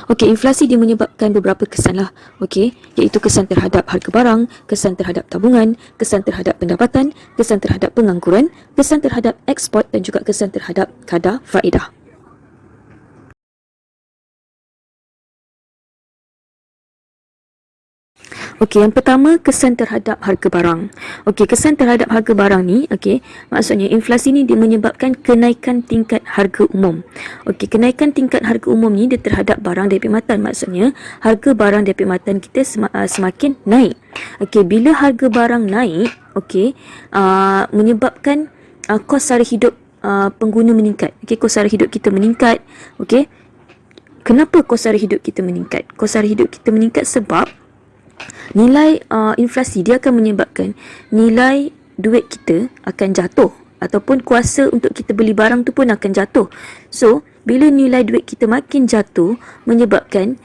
Okey, inflasi dia menyebabkan beberapa kesan lah. Okey, iaitu kesan terhadap harga barang, kesan terhadap tabungan, kesan terhadap pendapatan, kesan terhadap pengangguran, kesan terhadap ekspor dan juga kesan terhadap kadar faedah. Okey, yang pertama kesan terhadap harga barang. Okey, kesan terhadap harga barang ni, okey, maksudnya inflasi ni dia menyebabkan kenaikan tingkat harga umum. Okey, kenaikan tingkat harga umum ni dia terhadap barang dan perkhidmatan. Maksudnya harga barang dan perkhidmatan kita semakin naik. Okey, bila harga barang naik, okey, menyebabkan kos sara hidup pengguna meningkat. Okey, kos sara hidup kita meningkat. Okey. Kenapa kos sara hidup kita meningkat? Kos sara hidup kita meningkat sebab nilai inflasi dia akan menyebabkan nilai duit kita akan jatuh ataupun kuasa untuk kita beli barang tu pun akan jatuh. So, bila nilai duit kita makin jatuh menyebabkan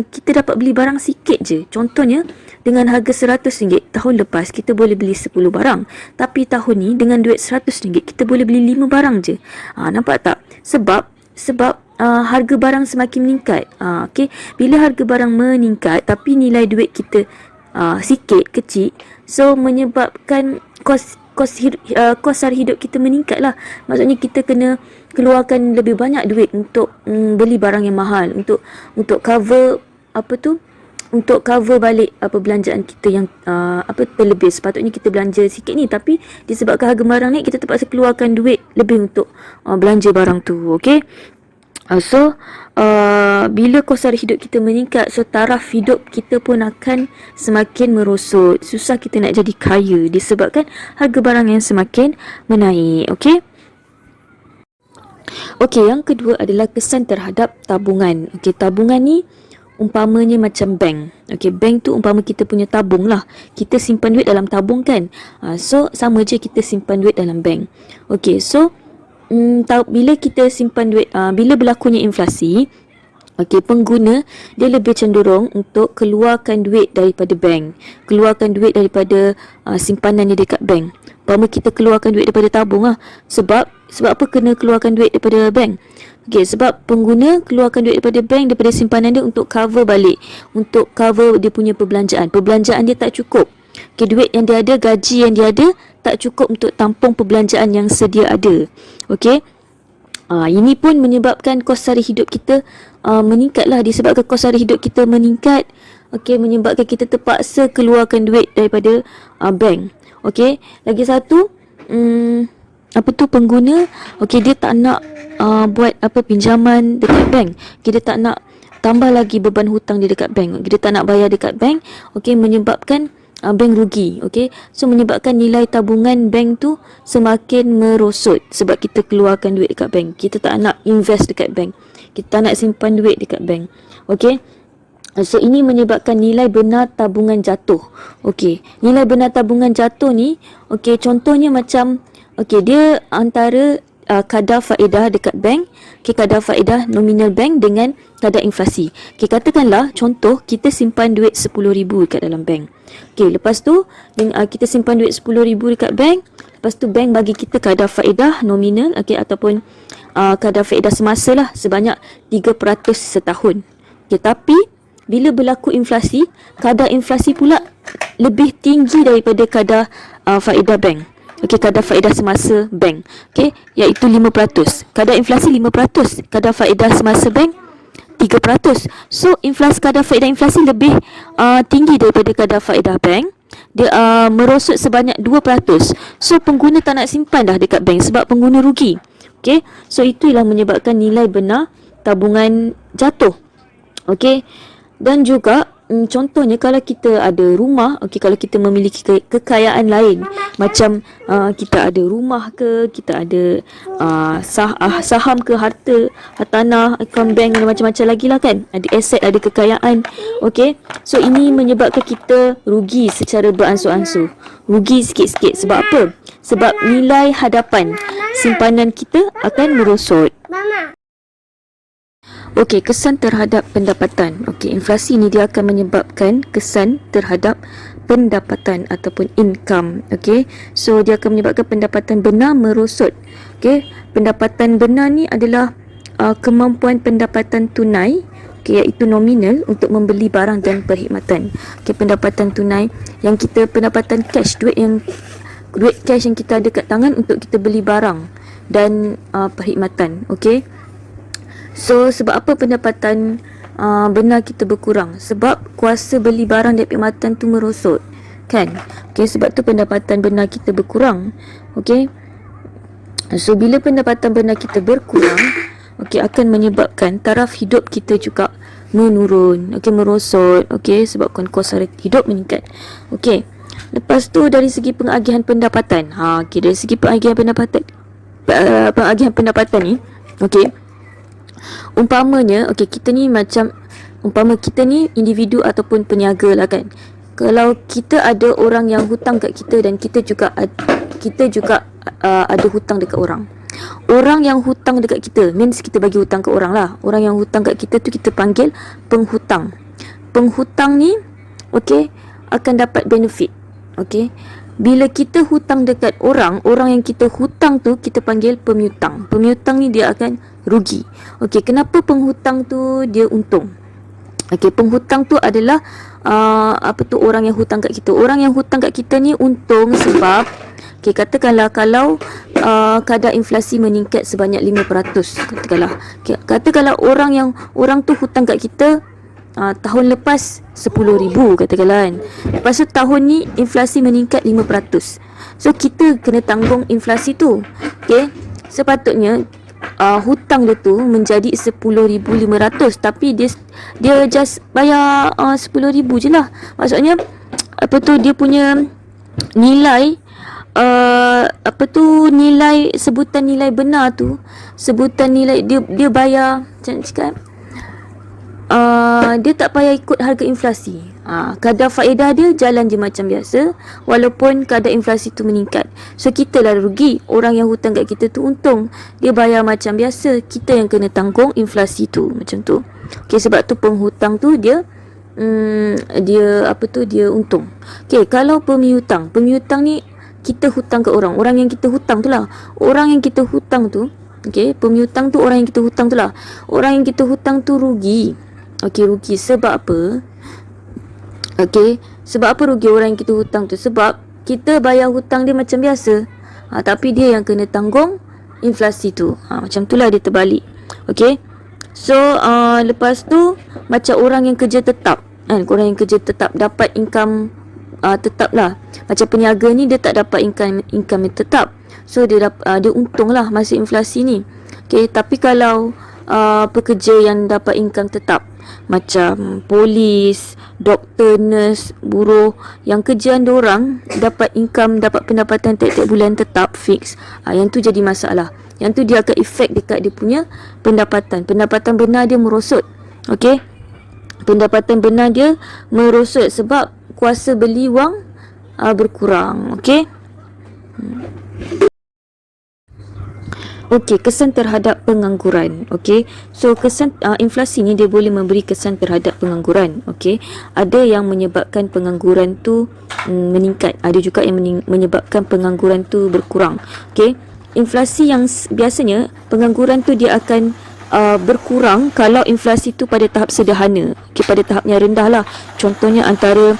kita dapat beli barang sikit je. Contohnya, dengan harga RM100 tahun lepas kita boleh beli 10 barang. Tapi tahun ni dengan duit RM100 kita boleh beli 5 barang je. Nampak tak? Sebab harga barang semakin meningkat. Okay. Bila harga barang meningkat tapi nilai duit kita sikit, kecil, so menyebabkan kos sara hidup kita meningkat lah. Maksudnya kita kena keluarkan lebih banyak duit untuk beli barang yang mahal, untuk cover untuk cover balik belanjaan kita yang terlebih. Sepatutnya kita belanja sikit ni, tapi disebabkan harga barang naik kita terpaksa keluarkan duit lebih untuk belanja barang tu. Okay. Bila kos sara hidup kita meningkat, so taraf hidup kita pun akan semakin merosot. Susah kita nak jadi kaya disebabkan harga barang yang semakin menaik. Okey. Okey, yang kedua adalah kesan terhadap tabungan. Okey, tabungan ni umpamanya macam bank. Okey, bank tu umpama kita punya tabung lah. Kita simpan duit dalam tabung kan. So sama je kita simpan duit dalam bank. Okey, so bila kita simpan duit, bila berlakunya inflasi, okey, pengguna dia lebih cenderung untuk keluarkan duit daripada bank, keluarkan duit daripada simpanan dia dekat bank. Umpama kita keluarkan duit daripada tabung lah. Sebab apa kena keluarkan duit daripada bank? Okey, sebab pengguna keluarkan duit daripada bank, daripada simpanan dia untuk cover balik, untuk cover dia punya perbelanjaan. Perbelanjaan dia tak cukup. Okey, duit yang dia ada, gaji yang dia ada tak cukup untuk tampung perbelanjaan yang sedia ada. Okey. Ini pun menyebabkan kos sara hidup kita meningkatlah. Disebabkan kos sara hidup kita meningkat, okey, menyebabkan kita terpaksa keluarkan duit daripada bank. Okey, lagi satu pengguna, okey, dia tak nak buat pinjaman dekat bank. Okey, dia tak nak tambah lagi beban hutang dia dekat bank. Dia tak nak bayar dekat bank. Okey, menyebabkan bank rugi. Okey, so menyebabkan nilai tabungan bank tu semakin merosot sebab kita keluarkan duit dekat bank. Kita tak nak invest dekat bank, kita tak nak simpan duit dekat bank. Okey, so ini menyebabkan nilai benar tabungan jatuh. Okey, nilai benar tabungan jatuh ni, okey, contohnya macam, okey, dia antara kadar faedah dekat bank, okay, kadar faedah nominal bank dengan kadar inflasi. Okay, katakanlah contoh kita simpan duit RM10,000 dekat dalam bank. Okay, lepas tu kita simpan duit RM10,000 dekat bank. Lepas tu bank bagi kita kadar faedah nominal, okay, ataupun kadar faedah semasa lah, sebanyak 3% setahun. Okay, tapi bila berlaku inflasi, kadar inflasi pula lebih tinggi daripada kadar faedah bank. Okey, kadar faedah semasa bank, okey, iaitu 5%. Kadar inflasi 5%, kadar faedah semasa bank 3%. So kadar faedah inflasi lebih tinggi daripada kadar faedah bank. Dia merosot sebanyak 2%. So pengguna tak nak simpan dah dekat bank sebab pengguna rugi. Okey, so itulah menyebabkan nilai benar tabungan jatuh. Okey, dan juga contohnya kalau kita ada rumah, okey, kalau kita memiliki kekayaan lain, macam kita ada rumah ke, kita ada saham ke, harta tanah, akaun bank dan macam-macam lagi lah kan, ada aset, ada kekayaan. Okey, so ini menyebabkan kita rugi secara beransur-ansur, rugi sikit-sikit. Sebab apa? Sebab nilai hadapan simpanan kita akan merosot. Okey, kesan terhadap pendapatan. Okey, inflasi ni dia akan menyebabkan kesan terhadap pendapatan ataupun income. Okey, so dia akan menyebabkan pendapatan benar merosot. Okey, pendapatan benar ni adalah kemampuan pendapatan tunai, okay, iaitu nominal untuk membeli barang dan perkhidmatan. Okay, pendapatan tunai yang kita, pendapatan cash, duit cash yang kita ada kat tangan untuk kita beli barang dan perkhidmatan. Okay, so sebab apa pendapatan benar kita berkurang? Sebab kuasa beli barang dan perkhidmatan tu merosot, kan? Okay, sebab tu pendapatan benar kita berkurang. Okay, so bila pendapatan benar kita berkurang, okay, akan menyebabkan taraf hidup kita juga menurun, okay, merosot, okay, sebabkan kos hidup meningkat. Okay, lepas tu dari segi pengagihan pendapatan, okay, dari segi pengagihan pendapatan ni, okay, umpamanya, okay, kita ni macam, umpama kita ni individu ataupun peniaga lah, kan. Kalau kita ada orang yang hutang kat kita dan kita juga ada hutang dekat orang. Orang yang hutang dekat kita means kita bagi hutang ke orang lah. Orang yang hutang kat kita tu kita panggil penghutang. Penghutang ni, okay, akan dapat benefit. Okay, bila kita hutang dekat orang, orang yang kita hutang tu kita panggil pemiutang. Pemiutang ni dia akan rugi. Okay, kenapa penghutang tu dia untung? Okay, penghutang tu adalah orang yang hutang kat kita. Orang yang hutang kat kita ni untung sebab, okay, katakanlah kalau kadar inflasi meningkat sebanyak 5%, katakanlah orang tu hutang kat kita tahun lepas 10,000 katakanlah, kan. Lepas tu tahun ni inflasi meningkat 5%. So kita kena tanggung inflasi tu. Okay, sepatutnya hutang dia tu menjadi 10,500, tapi dia just bayar 10,000 je lah. Maksudnya dia punya nilai nilai sebutan nilai benar tu, sebutan nilai dia bayar, macam cakap, dia tak payah ikut harga inflasi. Kadar faedah dia jalan je macam biasa walaupun kadar inflasi tu meningkat. So kita lah rugi, orang yang hutang kat kita tu untung, dia bayar macam biasa, kita yang kena tanggung inflasi tu, macam tu. Okay, sebab tu penghutang tu dia untung. Okay, kalau pemiutang ni kita hutang ke orang yang kita hutang tu lah. Orang yang kita hutang tu, okay, pemiutang tu orang yang kita hutang tu lah. Orang yang kita hutang tu rugi. Okay, rugi sebab apa? Okay, sebab apa rugi orang yang kita hutang tu? Sebab kita bayar hutang dia macam biasa, tapi dia yang kena tanggung inflasi tu. Macam tu lah dia terbalik. Okay, so lepas tu macam orang yang kerja tetap, kan, orang yang kerja tetap dapat income tetap lah. Macam peniaga ni dia tak dapat income yang tetap, so dia untung lah masa inflasi ni. Okay, tapi kalau pekerja yang dapat income tetap macam polis, doktor, nurse, buruh, yang kerjaan diorang dapat income, dapat pendapatan tiap-tiap bulan tetap fix, yang tu jadi masalah. Yang tu dia akan efek dekat dia punya pendapatan benar dia merosot. Okay, pendapatan benar dia merosot sebab kuasa beli wang berkurang. Okay, Okey, kesan terhadap pengangguran. Okey, so kesan inflasi ni dia boleh memberi kesan terhadap pengangguran. Okey, ada yang menyebabkan pengangguran tu meningkat, ada juga yang menyebabkan pengangguran tu berkurang. Okey, inflasi yang biasanya pengangguran tu dia akan berkurang kalau inflasi tu pada tahap sederhana. Okey, pada tahap yang rendah lah. Contohnya antara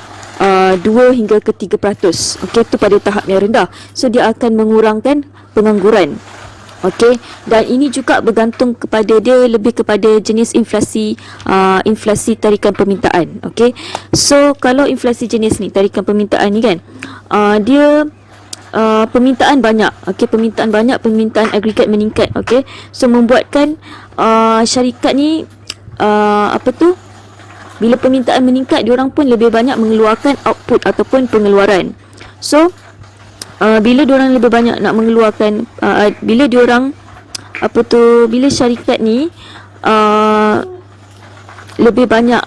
2 hingga ke 3%. Okey, tu pada tahap yang rendah. So dia akan mengurangkan pengangguran. Okey, dan ini juga bergantung kepada dia, lebih kepada jenis inflasi, inflasi tarikan permintaan. Okey, so kalau inflasi jenis ni, tarikan permintaan ni, kan, dia permintaan banyak. Okey, permintaan agregat meningkat. Okey, so membuatkan syarikat ni bila permintaan meningkat, diorang pun lebih banyak mengeluarkan output ataupun pengeluaran. So bila diorang lebih banyak nak mengeluarkan, bila syarikat ni lebih banyak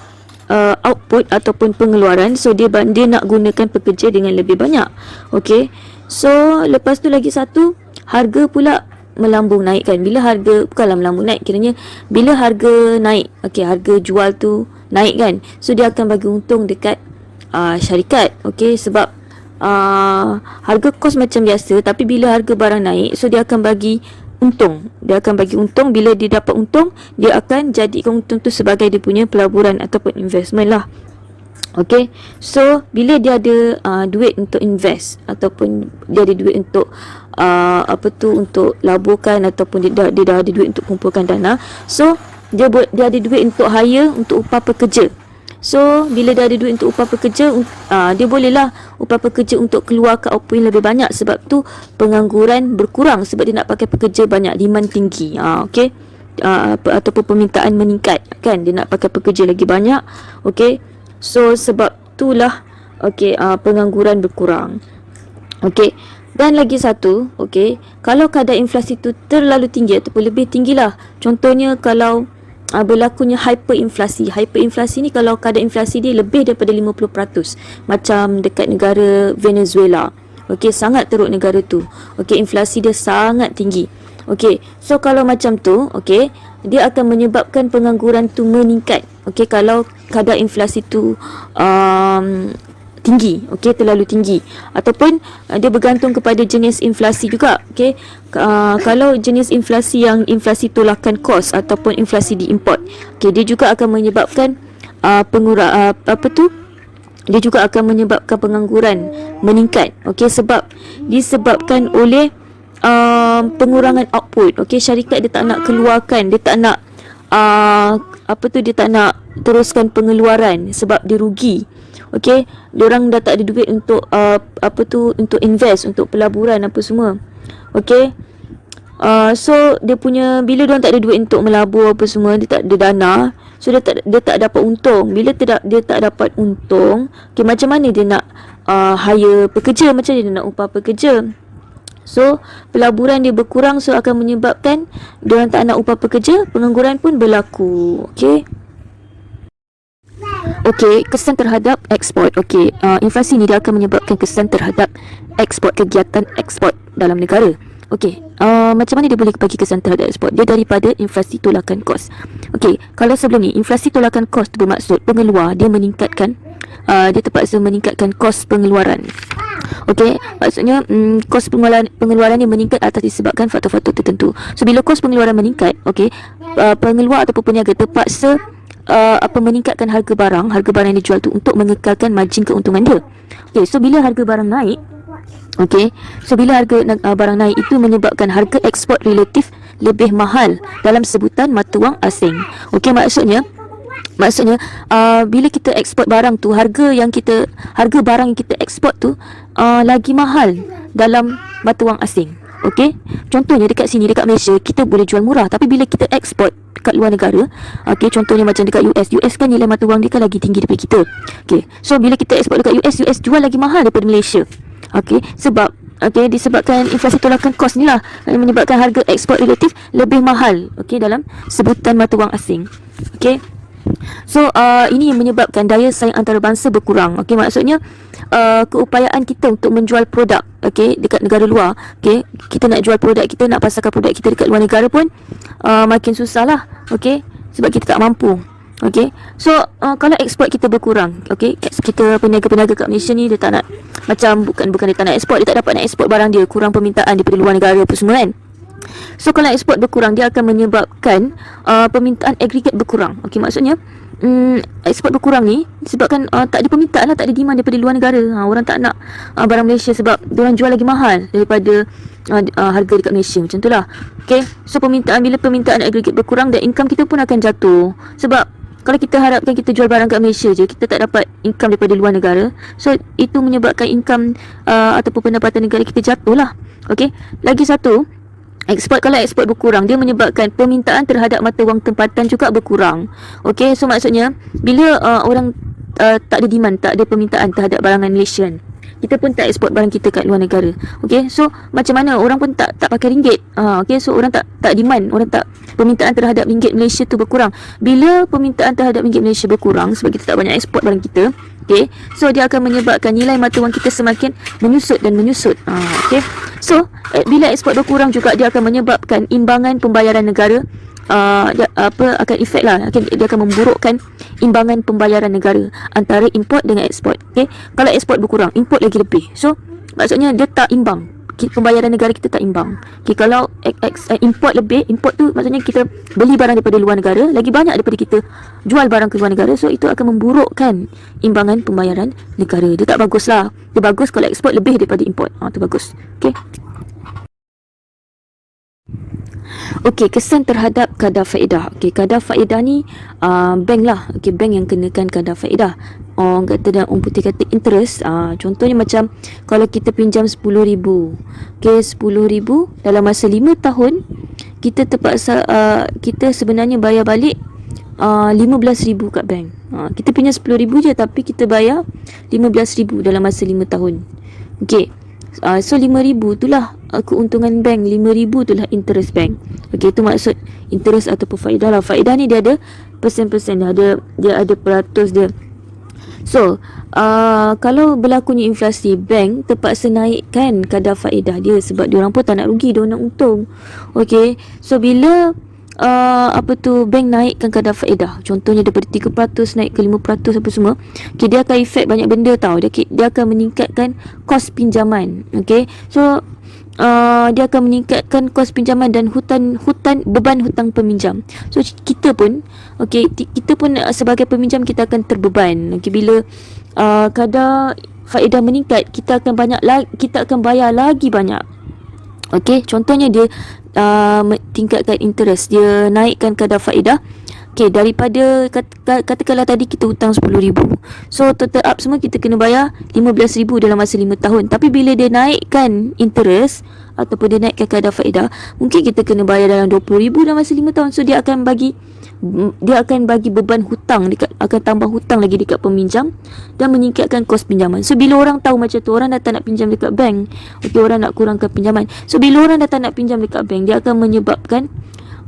output ataupun pengeluaran, so dia nak gunakan pekerja dengan lebih banyak. Okey, so lepas tu lagi satu, harga pula melambung naik, kan. Bila harga, bukanlah melambung naik, kiranya bila harga naik, okey, harga jual tu naik, kan, so dia akan bagi untung dekat syarikat. Okey, sebab harga kos macam biasa, tapi bila harga barang naik, so dia akan bagi untung. Dia akan bagi untung. Bila dia dapat untung, dia akan jadikan untung tu sebagai dia punya pelaburan ataupun investment lah. Okay, so bila dia ada duit untuk invest ataupun dia ada duit untuk untuk laburkan ataupun dia dah ada duit untuk kumpulkan dana, so dia ada duit untuk hire untuk upah pekerja. So bila dia ada duit untuk upah pekerja, dia bolehlah upah pekerja untuk keluarkan output yang lebih banyak. Sebab tu pengangguran berkurang, sebab dia nak pakai pekerja banyak, demand tinggi. Okay, ataupun permintaan meningkat kan, dia nak pakai pekerja lagi banyak. Okay, so sebab itulah pengangguran berkurang. Okay, dan lagi satu, kalau kadar inflasi tu terlalu tinggi ataupun lebih tinggilah. Contohnya kalau berlakunya hyperinflasi. Hyperinflasi ni kalau kadar inflasi dia lebih daripada 50%, macam dekat negara Venezuela. Okay, sangat teruk negara tu. Okay, inflasi dia sangat tinggi. Okay, so kalau macam tu, dia akan menyebabkan pengangguran tu meningkat. Okay, kalau kadar inflasi tu tinggi, terlalu tinggi. Ataupun dia bergantung kepada jenis inflasi juga. Kalau jenis inflasi yang inflasi tolakan kos ataupun inflasi diimport, dia juga akan menyebabkan dia juga akan menyebabkan pengangguran meningkat. Sebab disebabkan oleh pengurangan output. Syarikat dia tak nak keluarkan, dia tak nak dia tak nak teruskan pengeluaran sebab dia rugi. Diorang dah tak ada duit untuk untuk invest, untuk pelaburan apa semua. So dia punya, bila diorang tak ada duit untuk melabur apa semua, dia tak ada dana, so dia tak dapat untung. Bila dia tak dapat untung, macam mana dia nak hire pekerja, macam mana dia nak upah pekerja? So pelaburan dia berkurang, so akan menyebabkan diorang tak nak upah pekerja, pengangguran pun berlaku. Kesan terhadap ekspor. Inflasi ni dia akan menyebabkan kesan terhadap ekspor, kegiatan ekspor dalam negara. Macam mana dia boleh bagi kesan terhadap ekspor? Dia daripada inflasi tolakan kos. Kalau sebelum ni inflasi tolakan kos tu bermaksud pengeluar dia meningkatkan, dia terpaksa meningkatkan kos pengeluaran. Maksudnya kos pengeluaran ni meningkat atas disebabkan faktor-faktor tertentu. So bila kos pengeluaran meningkat, pengeluar ataupun peniaga terpaksa meningkatkan harga barang yang dijual tu untuk mengekalkan margin keuntungan dia. So bila harga barang naik, so bila harga barang naik, itu menyebabkan harga ekspor relatif lebih mahal dalam sebutan mata wang asing. Maksudnya bila kita ekspor barang tu, harga barang yang kita ekspor tu lagi mahal dalam mata wang asing. Contohnya dekat sini, dekat Malaysia, kita boleh jual murah, tapi bila kita ekspor kat luar negara, contohnya macam dekat US kan nilai mata wang dia kan lagi tinggi daripada kita. So bila kita ekspor dekat US jual lagi mahal daripada Malaysia. Sebab disebabkan inflasi tolakan kos ni lah yang menyebabkan harga ekspor relatif lebih mahal dalam sebutan mata wang asing. So ini yang menyebabkan daya saing antarabangsa berkurang. Maksudnya keupayaan kita untuk menjual produk dekat negara luar, kita nak jual produk kita, nak pasarkan produk kita dekat luar negara pun makin susah lah. Sebab kita tak mampu. So kalau ekspor kita berkurang, kita peniaga-peniaga kat Malaysia ni, dia tak nak, macam bukan dia tak nak ekspor, dia tak dapat nak ekspor barang dia, kurang permintaan daripada luar negara apa semua kan. So kalau ekspor berkurang, dia akan menyebabkan permintaan agregat berkurang. Maksudnya ekspor berkurang ni disebabkan tak ada permintaan lah, tak ada demand daripada luar negara. Orang tak nak barang Malaysia sebab diorang jual lagi mahal daripada harga dekat Malaysia. Macam tu lah. So bila permintaan agregat berkurang, dan income kita pun akan jatuh. Sebab kalau kita harapkan kita jual barang kat Malaysia je, kita tak dapat income daripada luar negara, so itu menyebabkan income ataupun pendapatan negara kita jatuh lah. Lagi satu, kalau ekspor berkurang, dia menyebabkan permintaan terhadap mata wang tempatan juga berkurang. So maksudnya bila orang tak ada demand, tak ada permintaan terhadap barangan Malaysian, kita pun tak ekspor barang kita kat luar negara. So macam mana orang pun tak pakai ringgit. So orang tak demand, orang tak, permintaan terhadap ringgit Malaysia tu berkurang. Bila permintaan terhadap ringgit Malaysia berkurang sebab kita tak banyak ekspor barang kita, so dia akan menyebabkan nilai mata wang kita semakin menyusut dan menyusut. So bila ekspor berkurang juga, dia akan menyebabkan imbangan pembayaran negara akan efek lah, dia akan memburukkan imbangan pembayaran negara antara import dengan ekspor. Kalau ekspor berkurang, import lagi lebih, so maksudnya dia tak imbang. pembayaran negara kita tak imbang. Okay, kalau import lebih, import tu maksudnya kita beli barang daripada luar negara lagi banyak daripada kita jual barang ke luar negara, so itu akan memburukkan imbangan pembayaran negara. Dia tak bagus lah. Dia bagus kalau ekspor lebih daripada import. Tu bagus. Okay. Okey, kesan terhadap kadar faedah. Okey, kadar faedah ni bank lah. Okey, bank yang kenakan kadar faedah. Orang kata dalam orang putih kata interest. Contohnya macam kalau kita pinjam RM10,000. Okey, RM10,000 dalam masa 5 tahun kita terpaksa kita sebenarnya bayar balik RM15,000 kat bank. Kita pinjam RM10,000 je tapi kita bayar RM15,000 dalam masa 5 tahun. Okey. So RM5,000 itulah keuntungan bank, RM5,000 itulah interest bank. Okey, itu maksud interest ataupun faedah lah. Faedah ni dia ada persen-persen, dia ada peratus dia. So kalau berlakunya inflasi, bank terpaksa naikkan kadar faedah dia sebab diorang pun tak nak rugi, diorang nak untung. Okey, so bila bank naikkan kadar faedah, contohnya daripada 3% naik ke 5% apa semua, okay, dia akan efek banyak benda tau. Dia akan meningkatkan kos pinjaman. Okay, so dia akan meningkatkan kos pinjaman dan beban hutang peminjam. So kita pun sebagai peminjam kita akan terbeban. Okay, bila kadar faedah meningkat, kita akan bayar lagi banyak. Okey, contohnya dia tingkatkan interest, dia naikkan kadar faedah. Okey, daripada katakanlah tadi kita hutang RM10,000. So total up semua kita kena bayar RM15,000 dalam masa 5 tahun. Tapi bila dia naikkan interest ataupun dia naikkan kadar faedah, mungkin kita kena bayar dalam RM20,000 dalam masa 5 tahun. So dia akan bagi beban hutang, akan tambah hutang lagi dekat peminjam dan meningkatkan kos pinjaman. So bila orang tahu macam tu, orang dah tak nak pinjam dekat bank. Okey, orang nak kurangkan pinjaman. So bila orang dah tak nak pinjam dekat bank, dia akan menyebabkan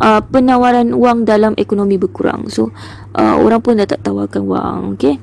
penawaran wang dalam ekonomi berkurang. So orang pun dah tak tawarkan wang. Okey.